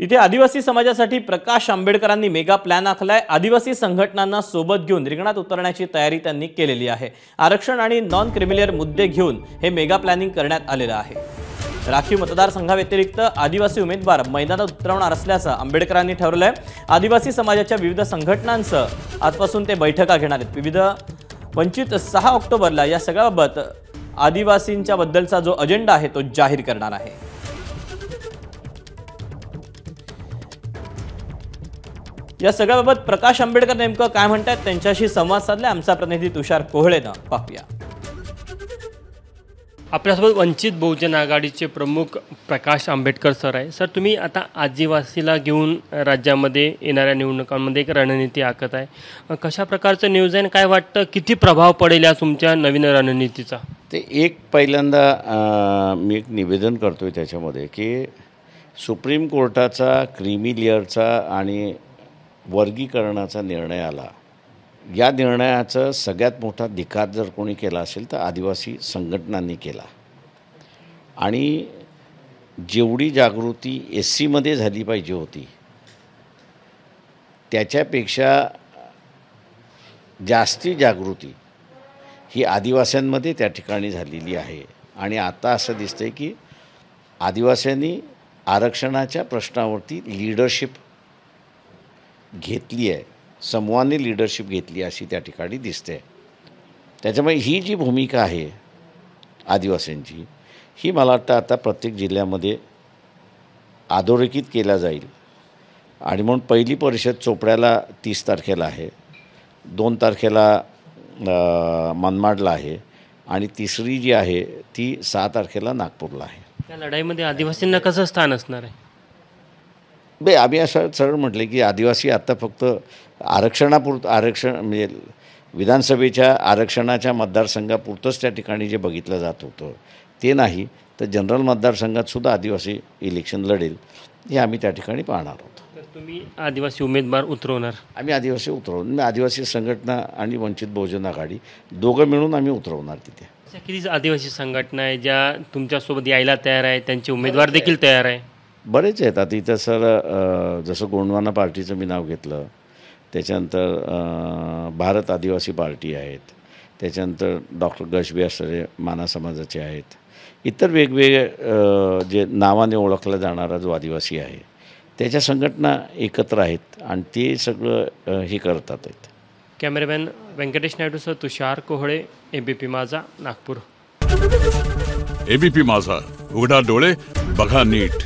तिथे आदिवासी समाजासाठी प्रकाश आंबेडकरांनी मेगा प्लॅन आखलाय। आदिवासी संघटनांना सोबत घेऊन रिंगणात उतरण्याची तयारी त्यांनी केलेली आहे। आरक्षण आणि नॉन क्रिमिलियर मुद्दे घेऊन हे मेगा प्लॅनिंग करण्यात आलेलं आहे। राखीव मतदारसंघाव्यतिरिक्त आदिवासी उमेदवार मैदानात उतरवणार असल्याचं आंबेडकरांनी ठरवलंय। आदिवासी समाजाच्या विविध संघटनांचं आजपासून ते बैठका घेणार आहेत। विविध वंचित 6 ऑक्टोबरला या सगळ्याबाबत आदिवासींच्या बद्दलचा जो अजेंडा आहे तो जाहीर करणार आहे। या सगळ्याबाबत प्रकाश आंबेडकर नेमकं काय म्हणतात त्यांच्याशी संवाद साधला आमचा प्रतिनिधी तुषार कोहळेनं। पाहूया। आपल्यासोबत वंचित बहुजन आघाडीचे प्रमुख प्रकाश आंबेडकर सर आहे। सर, तुम्ही आता आदिवासीला घेऊन राज्यामध्ये येणाऱ्या निवडणुकांमध्ये एक रणनीती आखत आहे। कशा प्रकारचं नियोजन, काय वाटतं, किती प्रभाव पडेल या तुमच्या नवीन रणनीतीचा? ते एक पहिल्यांदा मी एक निवेदन करतोय त्याच्यामध्ये की सुप्रीम कोर्टाचा क्रिमिलियरचा आणि वर्गीकरणाचा निर्णय आला। या निर्णयाचा सगळ्यात मोठा धिक्कार जर कोणी केला असेल तर आदिवासी संघटनांनी केला। आणि जेवढी जागृती SC मध्ये झाली पाहिजे होती त्याच्यापेक्षा जास्ती जागृती ही आदिवासींमध्ये त्या ठिकाणी झालेली आहे। आणि आता असं दिसतंय की आदिवासींनी आरक्षणाच्या प्रश्नावरती लीडरशिप घेतली आहे, समूहाने लीडरशिप घेतली अशी त्या ठिकाणी दिसते। त्याच्यामुळे ही जी भूमिका आहे आदिवासींची ही मला वाटतं आता प्रत्येक जिल्ह्यामध्ये अधोरेखित केला जाईल। आणि म्हणून पहिली परिषद चोपड्याला 30 तारखेला आहे, 2 तारखेला मनमाडला आहे आणि तिसरी जी आहे ती 6 तारखेला नागपूरला आहे। या लढाईमध्ये आदिवासींना कसं स्थान असणार आहे? आम्ही असं सरळ म्हटले की आदिवासी आता फक्त आरक्षण म्हणजे विधानसभेच्या आरक्षणाच्या मतदारसंघापुरतंच त्या ठिकाणी जे बघितलं जात होतं ते नाही, तर जनरल मतदारसंघातसुद्धा आदिवासी इलेक्शन लढेल हे आम्ही त्या ठिकाणी पाहणार आहोत। तर तुम्ही आदिवासी उमेदवार उतरवणार? आम्ही आदिवासी उतरवून आदिवासी संघटना आणि वंचित बहुजन आघाडी दोघं मिळून आम्ही उतरवणार तिथे। किती आदिवासी संघटना आहे ज्या तुमच्यासोबत यायला तयार आहे, त्यांचे उमेदवार देखील तयार आहे? बरेच आहेत। आता इथं सर जसं गोंडवाना पार्टीचं मी नाव घेतलं, त्याच्यानंतर भारत आदिवासी पार्टी आहेत, त्याच्यानंतर डॉक्टर गशबे असरे माना समाजाचे आहेत, इतर वेगवेगळे जे नावाने ओळखला जाणारा जो आदिवासी आहे त्याच्या संघटना एकत्र आहेत आणि ते सगळं हे करतात आहेत। कॅमेरामॅन व्यंकटेश नायडूसह तुषार कोहळे, ABP माझा, नागपूर। ABP माझा, उघडा डोळे बघा नीट।